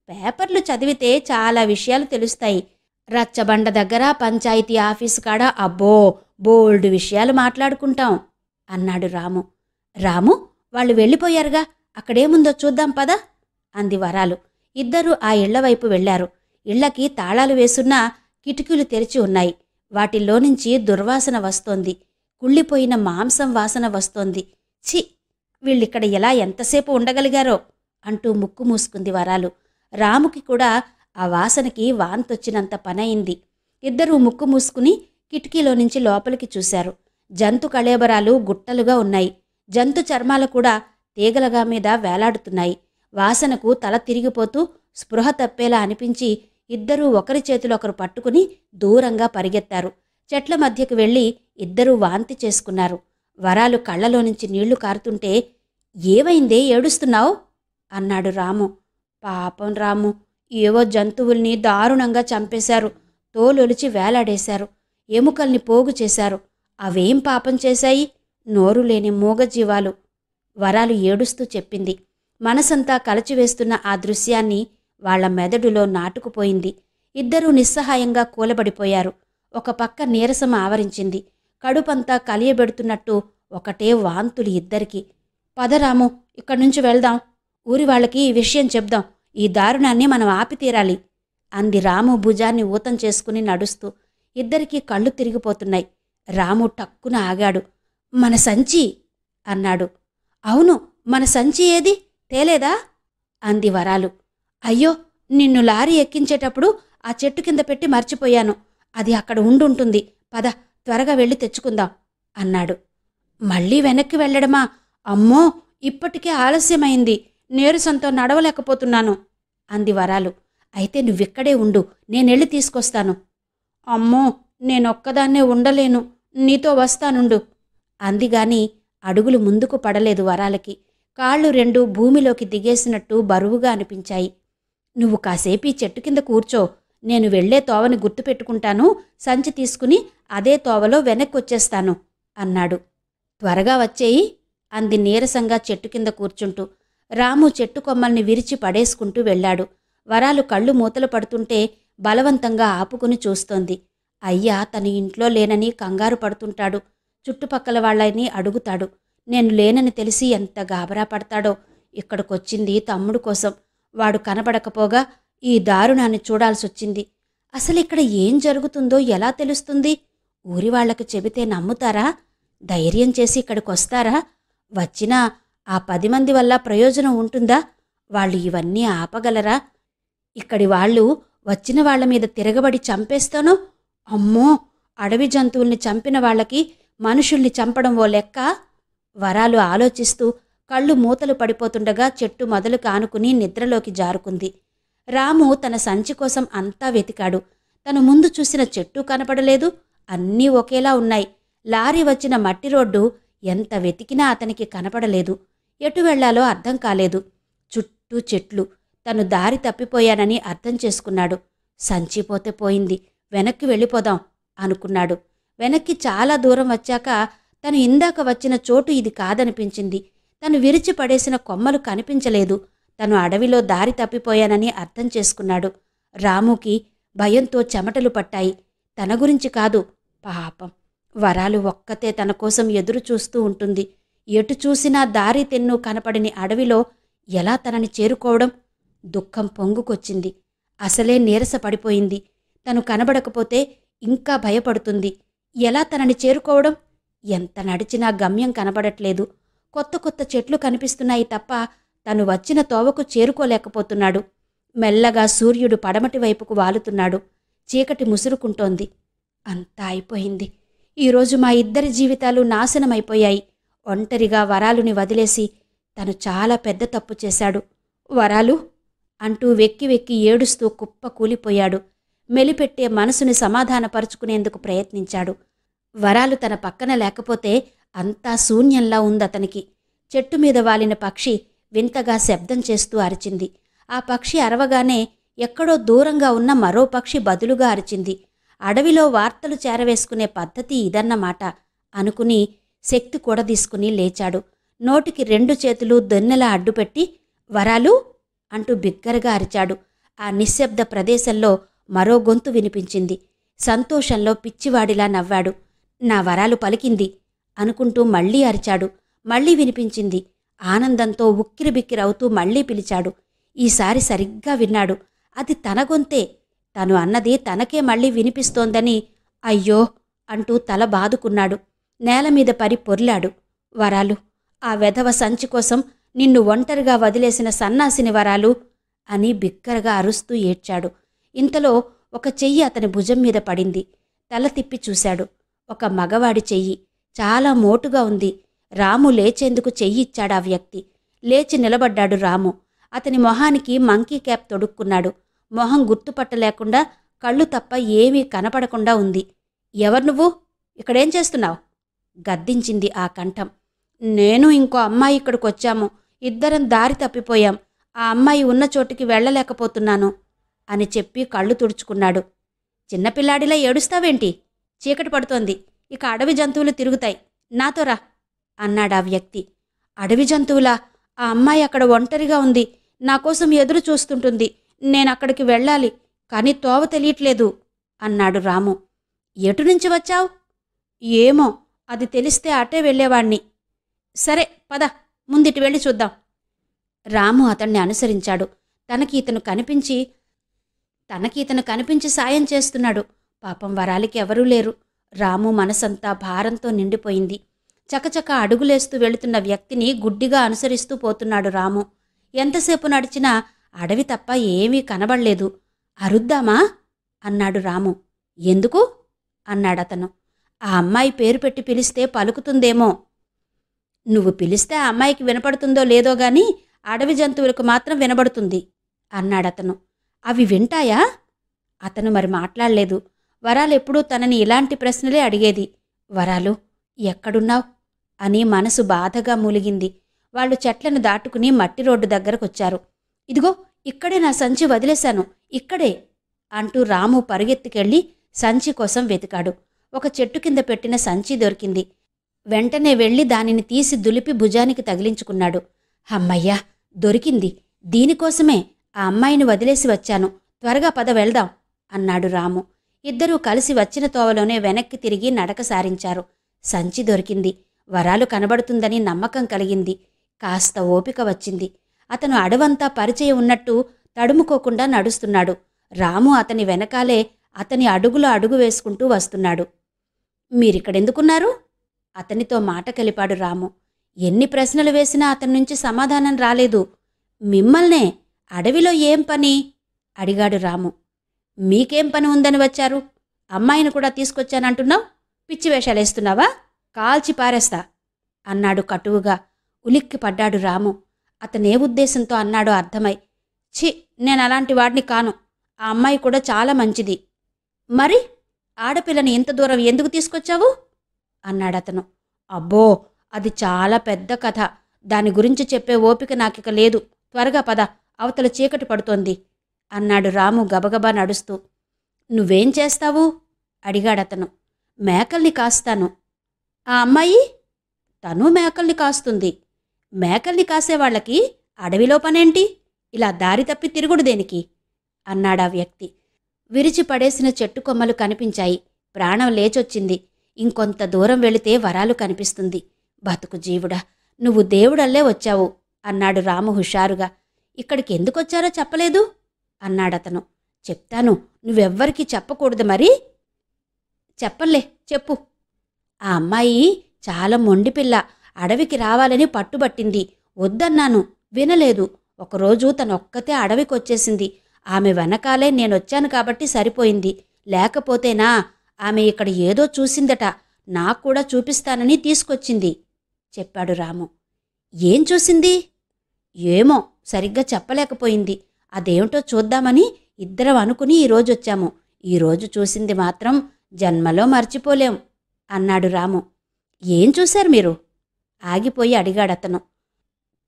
పేపర్లు చదివితే చాలా విషయాలు తెలుస్తాయి. రచ్చబండ దగ్గర, పంచాయతీ ఆఫీసు కాడ అబ్బో బోల్డు విషయాలు మాట్లాడుకుంటాం అన్నాడు రాము. రాము, వాళ్ళు వెళ్ళిపోయారుగా, అక్కడేముందో చూద్దాం పద అంది వరాలు. ఇద్దరూ ఆ ఇళ్లవైపు వెళ్లారు. ఇళ్లకి తాళాలు వేసున్నా కిటికీలు తెరిచి ఉన్నాయి. వాటిల్లోనుంచి దుర్వాసన వస్తోంది. కుళ్ళిపోయిన మాంసం వాసన వస్తోంది. ఛీ, వీళ్ళిక్కడ ఎలా ఎంతసేపు ఉండగలిగారో అంటూ ముక్కు మూసుకుంది వరాలు. రాముకి కూడా ఆ వాసనకి వాంతొచ్చినంత పనయింది. ఇద్దరూ ముక్కు మూసుకుని కిటికీలో నుంచి లోపలికి చూశారు. జంతు కళేబరాలు గుట్టలుగా ఉన్నాయి. జంతు చర్మాలు కూడా తీగలగా మీద వేలాడుతున్నాయి. వాసనకు తల తిరిగిపోతూ స్పృహ తప్పేలా అనిపించి ఇద్దరూ ఒకరి చేతులొకరు పట్టుకుని దూరంగా పరిగెత్తారు. చెట్ల మధ్యకు వెళ్ళి ఇద్దరూ వాంతి చేసుకున్నారు. వరాలు కళ్ళలో నుంచి నీళ్లు కారుతుంటే, ఏవైందే, ఏడుస్తున్నావు అన్నాడు రాము. పాపం రాము, ఏవో జంతువుల్ని దారుణంగా చంపేశారు. తోలొలిచి వేలాడేశారు. ఎముకల్ని పోగు చేశారు. అవేం పాపం చేశాయి? నోరు లేని మూగజీవాలు వరాలు ఏడుస్తూ చెప్పింది. మనసంతా కలచివేస్తున్న ఆ దృశ్యాన్ని వాళ్ల మెదడులో నాటుకుపోయింది. ఇద్దరూ నిస్సహాయంగా కూలబడిపోయారు. ఒక పక్క నీరసం ఆవరించింది. కడుపంతా కలియబెడుతున్నట్టు ఒకటే వాంతులు ఇద్దరికి. పదరాము, ఇక్కడ్నుంచి వెళ్దాం. ఊరి వాళ్ళకి ఈ విషయం చెప్దాం. ఈ దారుణాన్ని మనం ఆపితీరాలి అంది రాము భుజాన్ని ఊతం చేసుకుని నడుస్తూ. ఇద్దరికీ కళ్ళు తిరిగిపోతున్నాయి. రాము టక్కున ఆగాడు. మన సంచి అన్నాడు. అవును, మన సంచి ఏది, తేలేదా అంది వరాలు. అయ్యో, నిన్ను లారీ ఎక్కించేటప్పుడు ఆ చెట్టు కింద పెట్టి మర్చిపోయాను. అది అక్కడ ఉండుంటుంది. పద, త్వరగా వెళ్ళి తెచ్చుకుందాం అన్నాడు. మళ్ళీ వెనక్కి వెళ్ళడమా? అమ్మో, ఇప్పటికే ఆలస్యమైంది. నీరసంతో నడవలేకపోతున్నాను అంది వరాలు. అయితే నువ్విక్కడే ఉండు, నేనెళ్ళి తీసుకొస్తాను. అమ్మో, నేనొక్కదాన్నే ఉండలేను, నీతో వస్తానుండు అందిగాని అడుగులు ముందుకు పడలేదు వరాలకి. కాళ్ళు రెండూ భూమిలోకి దిగేసినట్టు బరువుగా అనిపించాయి. నువ్వు కాసేపీ చెట్టు కింద కూర్చో, నేను వెళ్లే తోవని గుర్తుపెట్టుకుంటాను. సంచి తీసుకుని అదే తోవలో వెనక్కొచ్చేస్తాను అన్నాడు. త్వరగా వచ్చేయి అంది నీరసంగా చెట్టు కింద కూర్చుంటూ. రాము చెట్టు కొమ్మల్ని విరిచి పడేసుకుంటూ వెళ్లాడు. వరాలు కళ్ళు మూతలు పడుతుంటే బలవంతంగా ఆపుకుని చూస్తోంది. అయ్యా తన ఇంట్లో లేనని కంగారు పడుతుంటాడు. చుట్టుపక్కల వాళ్ళని అడుగుతాడు. నేను లేనని తెలిసి ఎంత గాబరా పడతాడో. ఇక్కడికొచ్చింది తమ్ముడు కోసం. వాడు కనబడకపోగా ఈ దారుణాన్ని చూడాల్సొచ్చింది. అసలిక్కడ ఏం జరుగుతుందో ఎలా తెలుస్తుంది? ఊరి వాళ్లకు చెబితే నమ్ముతారా? ధైర్యం చేసి ఇక్కడికొస్తారా? వచ్చినా ఆ 10 మంది వల్ల ప్రయోజనం ఉంటుందా? వాళ్ళు ఇవన్నీ ఆపగలరా? ఇక్కడి వాళ్ళు వచ్చిన వాళ్ల మీద తిరగబడి చంపేస్తానో? అమ్మో, అడవి జంతువుల్ని చంపిన వాళ్లకి మనుషుల్ని చంపడం ఓ లెక్క? వరాలు ఆలోచిస్తూ కళ్ళు మూతలు పడిపోతుండగా చెట్టు మొదలు కానుకుని నిద్రలోకి జారుకుంది. రాము తన సంచి కోసం అంతా వెతికాడు. తను ముందు చూసిన చెట్టు కనపడలేదు. అన్నీ ఒకేలా ఉన్నాయి. లారీ వచ్చిన మట్టి రోడ్డు ఎంత వెతికినా అతనికి కనపడలేదు. ఎటు వెళ్లాలో అర్థం కాలేదు. చుట్టూ చెట్లు. తను దారి తప్పిపోయానని అర్థం చేసుకున్నాడు. సంచిపోతే పోయింది, వెనక్కి వెళ్ళిపోదాం అనుకున్నాడు. వెనక్కి చాలా దూరం వచ్చాక తను ఇందాక వచ్చిన చోటు ఇది కాదనిపించింది. తను విరిచి పడేసిన కొమ్మలు కనిపించలేదు. తను అడవిలో దారి తప్పిపోయానని అర్థం చేసుకున్నాడు. రాముకి భయంతో చెమటలు పట్టాయి. తన గురించి కాదు, పాపం వరాలు ఒక్కతే తన కోసం ఎదురు చూస్తూ ఉంటుంది. ఎటు చూసినా దారి తెన్ను కనపడని అడవిలో ఎలా తనని చేరుకోవడం? దుఃఖం పొంగుకొచ్చింది. అసలే నీరసపడిపోయింది. తను కనబడకపోతే ఇంకా భయపడుతుంది. ఎలా తనని చేరుకోవడం? ఎంత నడిచినా గమ్యం కనబడట్లేదు. కొత్త కొత్త చెట్లు కనిపిస్తున్నాయి తప్ప తను వచ్చిన తోవకు చేరుకోలేకపోతున్నాడు. మెల్లగా సూర్యుడు పడమటి వైపుకు వాలుతున్నాడు. చీకటి ముసురుకుంటోంది. అంతా అయిపోయింది. ఈరోజు మా ఇద్దరి జీవితాలు నాశనమైపోయాయి. ఒంటరిగా వరాలుని వదిలేసి తను చాలా పెద్ద తప్పు చేశాడు. వరాలు అంటూ వెక్కి వెక్కి ఏడుస్తూ కుప్ప కూలిపోయాడు. మెలిపెట్టే మనసుని సమాధానపరుచుకునేందుకు ప్రయత్నించాడు. వరాలు తన పక్కన లేకపోతే అంతా శూన్యంలా ఉందతనికి. చెట్టు మీద వాలిన పక్షి వింతగా శబ్దం చేస్తూ అరిచింది. ఆ పక్షి అరవగానే ఎక్కడో దూరంగా ఉన్న మరో పక్షి బదులుగా అరిచింది. అడవిలో వార్తలు చేరవేసుకునే పద్ధతి ఇదన్నమాట అనుకుని శక్తి కూడదీసుకుని లేచాడు. నోటికి 2 చేతులు దొన్నెలా అడ్డుపెట్టి వరాలు అంటూ బిగ్గరగా అరిచాడు. ఆ నిశ్శబ్ద ప్రదేశంలో మరో గొంతు వినిపించింది. సంతోషంలో పిచ్చివాడిలా నవ్వాడు. నా వరాలు పలికింది అనుకుంటూ మళ్లీ అరిచాడు. మళ్లీ వినిపించింది. ఆనందంతో ఉక్కిరిబిక్కిరవుతూ మళ్లీ పిలిచాడు. ఈసారి సరిగ్గా విన్నాడు. అది తన గొంతే. తను అన్నది తనకే మళ్లీ వినిపిస్తోందని అయ్యో అంటూ తల బాదుకున్నాడు. నేలమీద పడి పొర్లాడు. వరాలు, ఆ వెధవ సంచి కోసం నిన్ను ఒంటరిగా వదిలేసిన సన్నాసిని వరాలు అని బిగ్గరగా అరుస్తూ ఏడ్చాడు. ఇంతలో ఒక చెయ్యి అతని భుజం మీద పడింది. తల తిప్పి చూశాడు. ఒక మగవాడి చెయ్యి. చాలా మోటుగా ఉంది. రాము లేచేందుకు చెయ్యిచ్చాడా వ్యక్తి. లేచి నిలబడ్డాడు రాము. అతని మొహానికి మంకీ క్యాప్ తొడుక్కున్నాడు. మొహం గుర్తుపట్టలేకుండా కళ్ళు తప్ప ఏమీ కనపడకుండా ఉంది. ఎవరు నువ్వు? ఇక్కడేం చేస్తున్నావు? గద్దించింది ఆ కంఠం. నేను ఇంకో అమ్మాయి ఇక్కడికొచ్చాము. ఇద్దరం దారి తప్పిపోయాం. ఆ అమ్మాయి ఉన్న చోటికి వెళ్లలేకపోతున్నాను అని చెప్పి కళ్ళు తుడుచుకున్నాడు. చిన్నపిల్లాడిలా ఏడుస్తావేంటి? చీకటి పడుతోంది. ఇక అడవి జంతువులు తిరుగుతాయి. నాతో రా అన్నాడా వ్యక్తి. అడవి జంతువులా? ఆ అమ్మాయి అక్కడ ఒంటరిగా ఉంది. నా కోసం ఎదురు చూస్తుంటుంది. నేనక్కడికి వెళ్ళాలి. కాని తోవ తెలియట్లేదు అన్నాడు రాము. ఎటునుంచి వచ్చావు? ఏమో, అది తెలిస్తే అటే వెళ్ళేవాణ్ణి. సరే పద, ముందిటి వెళ్ళి చూద్దాం. రాము అతన్ని అనుసరించాడు. తనకి ఇతను కనిపించి సాయం చేస్తున్నాడు. పాపం వరాలికి ఎవరూ లేరు. రాము మనసంతా భారంతో నిండిపోయింది. చకచక అడుగులేస్తూ వెళుతున్న వ్యక్తిని గుడ్డిగా అనుసరిస్తూ పోతున్నాడు రాము. ఎంతసేపు నడిచినా అడవి తప్ప ఏమీ కనబడలేదు. అరుద్దామా అన్నాడు రాము. ఎందుకు అన్నాడతను. ఆ అమ్మాయి పేరు పెట్టి పిలిస్తే పలుకుతుందేమో. నువ్వు పిలిస్తే ఆ అమ్మాయికి వినపడుతుందో లేదో గాని అడవి జంతువులకు మాత్రం వినబడుతుంది అన్నాడతను. అవి వింటాయా? అతను మరి మాట్లాడలేదు. వరాలెప్పుడూ తనని ఇలాంటి ప్రశ్నలే అడిగేది. వరాలు, ఎక్కడున్నావ్ అని మనసు బాధగా మూలిగింది. వాళ్ళు చెట్లను దాటుకుని మట్టి రోడ్డు దగ్గరకొచ్చారు. ఇదిగో ఇక్కడే నా సంచి వదిలేశాను, ఇక్కడే అంటూ రాము పరుగెత్తుకెళ్ళి సంచి కోసం వెతికాడు. ఒక చెట్టు కింద పెట్టిన సంచి దొరికింది. వెంటనే వెళ్ళి దానిని తీసి దులిపి భుజానికి తగిలించుకున్నాడు. హమ్మయ్యా, దొరికింది. దీనికోసమే ఆ అమ్మాయిని వదిలేసి వచ్చాను. త్వరగా పద వెళ్దాం అన్నాడు రాము. ఇద్దరూ కలిసి వచ్చిన తోవలోనే వెనక్కి తిరిగి నడక సారించారు. సంచి దొరికింది. వరాలు కనబడుతుందని నమ్మకం కలిగింది. కాస్త ఓపిక వచ్చింది. అతను అడవంతా పరిచయం ఉన్నట్టు తడుముకోకుండా నడుస్తున్నాడు. రాము అతని వెనకాలే అతని అడుగులో అడుగు వేసుకుంటూ వస్తున్నాడు. మీరిక్కడెందుకున్నారు? అతనితో మాట కలిపాడు రాము. ఎన్ని ప్రశ్నలు వేసినా అతని నుంచి సమాధానం రాలేదు. మిమ్మల్నే, అడవిలో ఏం పని అడిగాడు రాము. మీకేం పని ఉందని వచ్చారు? అమ్మాయిని కూడా తీసుకొచ్చానంటున్నావు. పిచ్చి వేషాలేస్తున్నావా? కాల్చి పారేస్తా అన్నాడు కటువుగా. ఉలిక్కి పడ్డాడు రాము. అతనే ఉద్దేశంతో అన్నాడో అర్థమై. ఛీ, నేనలాంటి వాడిని కాను. ఆ అమ్మాయి కూడా చాలా మంచిది. మరి ఆడపిల్లని ఇంత దూరం ఎందుకు తీసుకొచ్చావు అన్నాడతను. అబ్బో, అది చాలా పెద్ద కథ. దాని గురించి చెప్పే ఓపిక నాకిక లేదు. త్వరగా పద, అవతల చీకటి పడుతోంది అన్నాడు రాము గబగబా నడుస్తూ. నువ్వేం చేస్తావు అడిగాడతను. మేకల్ని కాస్తాను. ఆ అమ్మాయి? తను మేకల్ని కాస్తుంది. మేకల్ని కాసేవాళ్లకి అడవిలో పనేంటి? ఇలా దారి తప్పి తిరుగుడు దేనికి? అన్నాడా వ్యక్తి. విరిచి పడేసిన చెట్టు కొమ్మలు కనిపించాయి. ప్రాణం లేచొచ్చింది. ఇంకొంత దూరం వెళితే వరాలు కనిపిస్తుంది. బతుకు జీవుడా, నువ్వు దేవుడల్లే వచ్చావు అన్నాడు రాము హుషారుగా. ఇక్కడికి ఎందుకొచ్చారో చెప్పలేదు అన్నాడతను. చెప్తాను, నువ్వెవ్వరికీ చెప్పకూడదు మరి. చెప్పలే, చెప్పు. ఆ అమ్మాయి చాలా మొండిపిల్ల. అడవికి రావాలని పట్టుబట్టింది. వద్దన్నాను, వినలేదు. ఒకరోజు తనొక్కతే అడవికొచ్చేసింది. ఆమె వెనకాలే నేనొచ్చాను కాబట్టి సరిపోయింది. లేకపోతేనా ఆమె ఇక్కడ ఏదో చూసిందట. నాక్కూడా చూపిస్తానని తీసుకొచ్చింది చెప్పాడు రాము. ఏం చూసింది? ఏమో, సరిగ్గా చెప్పలేకపోయింది. అదేమిటో చూద్దామని ఇద్దరం అనుకుని ఈరోజొచ్చాము. ఈరోజు చూసింది మాత్రం జన్మలో మర్చిపోలేం అన్నాడు రాము. ఏం చూశారు మీరు? ఆగిపోయి అడిగాడతను.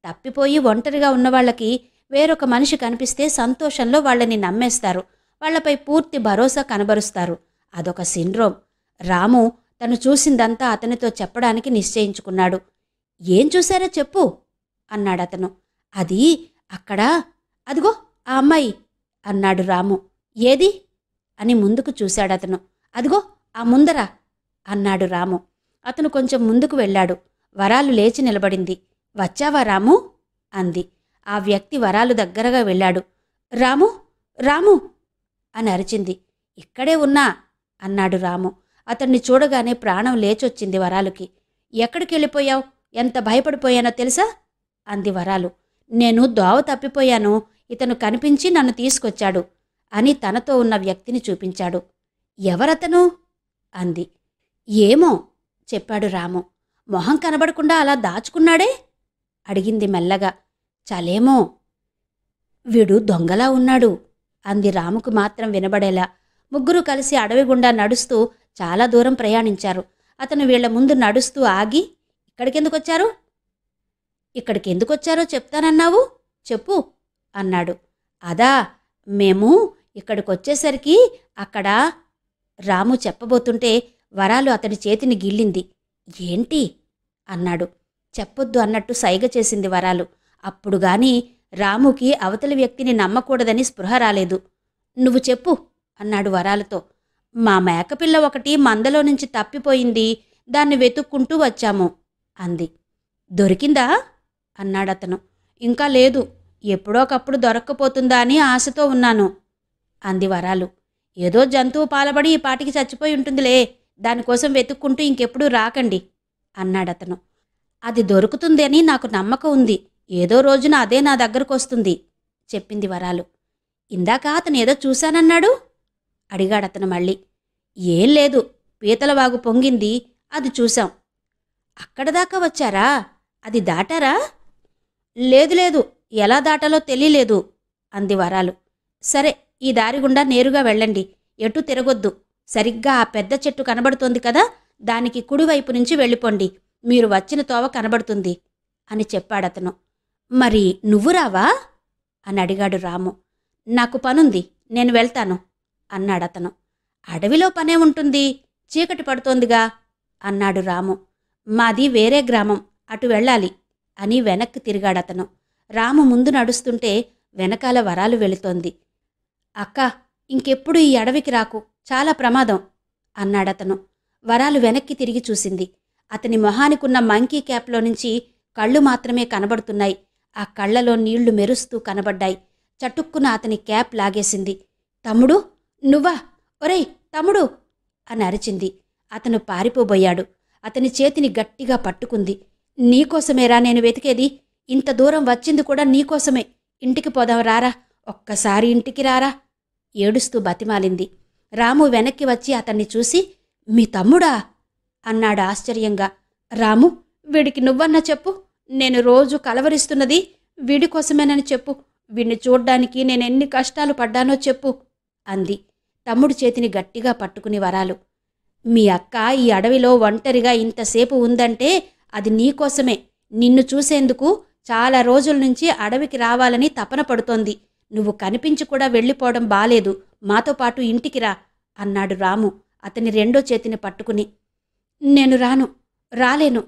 తప్పిపోయి ఒంటరిగా ఉన్నవాళ్లకి వేరొక మనిషి కనిపిస్తే సంతోషంలో వాళ్ళని నమ్మేస్తారు. వాళ్లపై పూర్తి భరోసా కనబరుస్తారు. అదొక సిండ్రోమ్. రాము తను చూసిందంతా అతనితో చెప్పడానికి నిశ్చయించుకున్నాడు. ఏం చూశారో చెప్పు అన్నాడతను. అది అక్కడ, అదిగో ఆ అమ్మాయి అన్నాడు రాము. ఏది అని ముందుకు చూశాడతను. అదిగో ఆ ముందర అన్నాడు రాము. అతను కొంచెం ముందుకు వెళ్ళాడు. వరాలు లేచి నిలబడింది. వచ్చావా రాము అంది. ఆ వ్యక్తి వరాలు దగ్గరగా వెళ్ళాడు. రాము, రాము అని అరిచింది. ఇక్కడే ఉన్నా అన్నాడు రాము. అతన్ని చూడగానే ప్రాణం లేచొచ్చింది వరాలుకి. ఎక్కడికెళ్ళిపోయావు? ఎంత భయపడిపోయానో తెలుసా అంది వరాలు. నేను దోవ తప్పిపోయాను. ఇతను కనిపించి నన్ను తీసుకొచ్చాడు అని తనతో ఉన్న వ్యక్తిని చూపించాడు. ఎవరతను అంది. ఏమో చెప్పాడు రాము. మొహం కనబడకుండా అలా దాచుకున్నాడే అడిగింది మెల్లగా. చలేమో. వీడు దొంగలా ఉన్నాడు అంది రాముకు మాత్రం వినబడేలా. ముగ్గురు కలిసి అడవి గుండా నడుస్తూ చాలా దూరం ప్రయాణించారు. అతను వీళ్ల ముందు నడుస్తూ ఆగి, ఇక్కడికెందుకొచ్చారు? ఇక్కడికెందుకొచ్చారో చెప్తానన్నావు, చెప్పు అన్నాడు. అదా, మేము ఇక్కడికొచ్చేసరికి అక్కడ రాము చెప్పబోతుంటే వరాలు అతడి చేతిని గిల్లింది. ఏంటి అన్నాడు. చెప్పొద్దు అన్నట్టు సైగ చేసింది వరాలు. అప్పుడుగాని రాముకి అవతలి వ్యక్తిని నమ్మకూడదని స్పృహ రాలేదు. నువ్వు చెప్పు అన్నాడు వరాలతో. మా మేకపిల్ల ఒకటి మందలో నుంచి తప్పిపోయింది. దాన్ని వెతుక్కుంటూ వచ్చాము అంది. దొరికిందా అన్నాడతను. ఇంకా లేదు, ఎప్పుడోకప్పుడు దొరక్కపోతుందా అని ఆశతో ఉన్నాను అంది వరాలు. ఏదో జంతువు పాలబడి ఈ పాటికి చచ్చిపోయి ఉంటుందిలే. దానికోసం వెతుక్కుంటూ ఇంకెప్పుడూ రాకండి అన్నాడతను. అది దొరుకుతుందని నాకు నమ్మకం ఉంది. ఏదో రోజున అదే నా దగ్గరకొస్తుంది చెప్పింది వరాలు. ఇందాక అతను ఏదో చూశానన్నాడు అడిగాడతను మళ్ళీ. ఏం లేదు, పీతలవాగు పొంగింది, అది చూశాం. అక్కడ దాకా వచ్చారా? అది దాటారా? లేదు లేదు, ఎలా దాటాలో తెలియలేదు అంది వరాలు. సరే, ఈ దారి గుండా నేరుగా వెళ్ళండి. ఎటు తిరగొద్దు. సరిగ్గా ఆ పెద్ద చెట్టు కనబడుతోంది కదా, దానికి కుడివైపు నుంచి వెళ్ళిపోండి. మీరు వచ్చిన తోవ కనబడుతుంది అని చెప్పాడతను. మరి నువ్వు రావా అని అడిగాడు రాము. నాకు పనుంది, నేను వెళ్తాను అన్నాడతను. అడవిలో పనే ఉంటుంది, చీకటి పడుతోందిగా అన్నాడు రాము. మాది వేరే గ్రామం, అటు వెళ్ళాలి అని వెనక్కి తిరిగాడతను. రాము ముందు నడుస్తుంటే వెనకాల వరాలు వెళుతోంది. అక్కా, ఇంకెప్పుడు ఈ అడవికి రాకు, చాలా ప్రమాదం అన్నాడతను. వరాలు వెనక్కి తిరిగి చూసింది. అతని మొహానికున్న మంకీ క్యాప్లో నుంచి కళ్ళు మాత్రమే కనబడుతున్నాయి. ఆ కళ్లలో నీళ్లు మెరుస్తూ కనబడ్డాయి. చటుక్కున అతని క్యాప్ లాగేసింది. తమ్ముడు, నువ్వా? ఒరేయ్ తమ్ముడు అని అరిచింది. అతను పారిపోబోయాడు. అతని చేతిని గట్టిగా పట్టుకుంది. నీకోసమేరా నేను వెతికేది. ఇంత దూరం వచ్చింది కూడా నీకోసమే. ఇంటికి పోదాం రారా, ఒక్కసారి ఇంటికి రారా ఏడుస్తూ బతిమాలింది. రాము వెనక్కి వచ్చి అతన్ని చూసి, మీ తమ్ముడా అన్నాడు ఆశ్చర్యంగా. రాము, వీడికి నువ్వన్నా చెప్పు. నేను రోజు కలవరిస్తున్నది వీడి కోసమేనని చెప్పు. వీడిని చూడ్డానికి నేనెన్ని కష్టాలు పడ్డానో చెప్పు అంది తమ్ముడి చేతిని గట్టిగా పట్టుకుని వరాలు. మీ అక్క ఈ అడవిలో ఒంటరిగా ఇంతసేపు ఉందంటే అది నీకోసమే. నిన్ను చూసేందుకు చాలా రోజుల నుంచి అడవికి రావాలని తపన పడుతోంది. నువ్వు కనిపించి కూడా వెళ్ళిపోవడం బాలేదు. మాతో పాటు ఇంటికి రా అన్నాడు రాము అతని రెండో చేతిని పట్టుకుని. నేను రాలేను.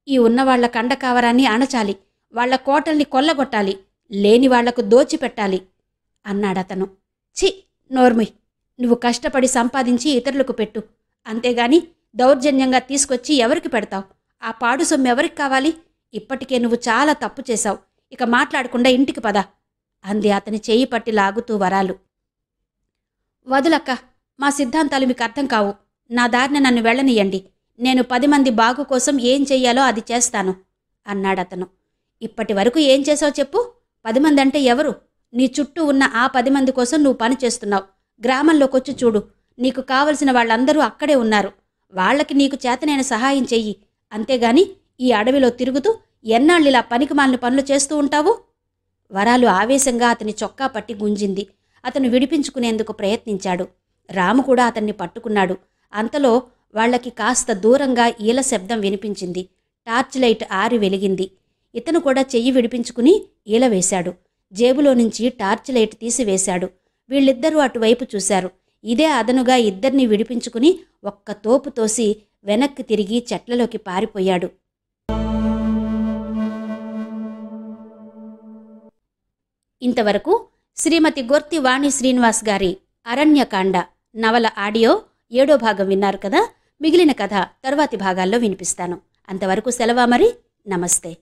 ఈ ఉన్నవాళ్ల కండకావరాన్ని అణచాలి, వాళ్ల కోటల్ని కొల్లగొట్టాలి, లేని వాళ్లకు దోచిపెట్టాలి అన్నాడతను. ఛీ, నోర్మి, నువ్వు కష్టపడి సంపాదించి ఇతరులకు పెట్టు, అంతేగాని దౌర్జన్యంగా తీసుకొచ్చి ఎవరికి పెడతావు? ఆ పాడు సొమ్ము ఎవరికి కావాలి? ఇప్పటికే నువ్వు చాలా తప్పు చేశావు, ఇక మాట్లాడకుండా ఇంటికి పద అంది అతని చేయి పట్టి లాగుతూ వరాలు. వదులక్క, మా సిద్ధాంతాలు మీకు అర్థం కావు. నా దారిన నన్ను వెళ్ళనియండి. నేను 10 మంది బాగు కోసం ఏం చెయ్యాలో అది చేస్తాను అన్నాడతను. ఇప్పటి వరకు ఏం చేసావు చెప్పు? 10 మంది అంటే ఎవరు? నీ చుట్టూ ఉన్న ఆ 10 మంది కోసం నువ్వు పని చేస్తున్నావు. గ్రామంలోకొచ్చి చూడు, నీకు కావలసిన వాళ్ళందరూ అక్కడే ఉన్నారు. వాళ్లకి నీకు చేతనైన సహాయం చెయ్యి, అంతేగాని ఈ అడవిలో తిరుగుతూ ఎన్నాళ్ళిలా పనికిమాలిన పనులు చేస్తూ ఉంటావు? వరాలు ఆవేశంగా అతని చొక్కా పట్టి గుంజింది. అతను విడిపించుకునేందుకు ప్రయత్నించాడు. రాము కూడా అతన్ని పట్టుకున్నాడు. అంతలో వాళ్లకి కాస్త దూరంగా ఈల శబ్దం వినిపించింది. టార్చ్ లైట్ ఆరి వెలిగింది. ఇతను కూడా చెయ్యి విడిపించుకుని ఈల వేశాడు. జేబులో నుంచి టార్చ్ లైట్ తీసివేశాడు. వీళ్ళిద్దరూ అటువైపు చూశారు. ఇదే అదనుగా ఇద్దరినీ విడిపించుకుని ఒక్క తోపు తోసి వెనక్కి తిరిగి చెట్లలోకి పారిపోయాడు. ఇంతవరకు శ్రీమతి గొర్తి వాణి శ్రీనివాస్ గారి అరణ్యకాండ నవల ఆడియో 7వ భాగం విన్నారు కదా. మిగిలిన కథ తరువాతి భాగాల్లో వినిపిస్తాను. అంతవరకు సెలవా మరి. నమస్తే.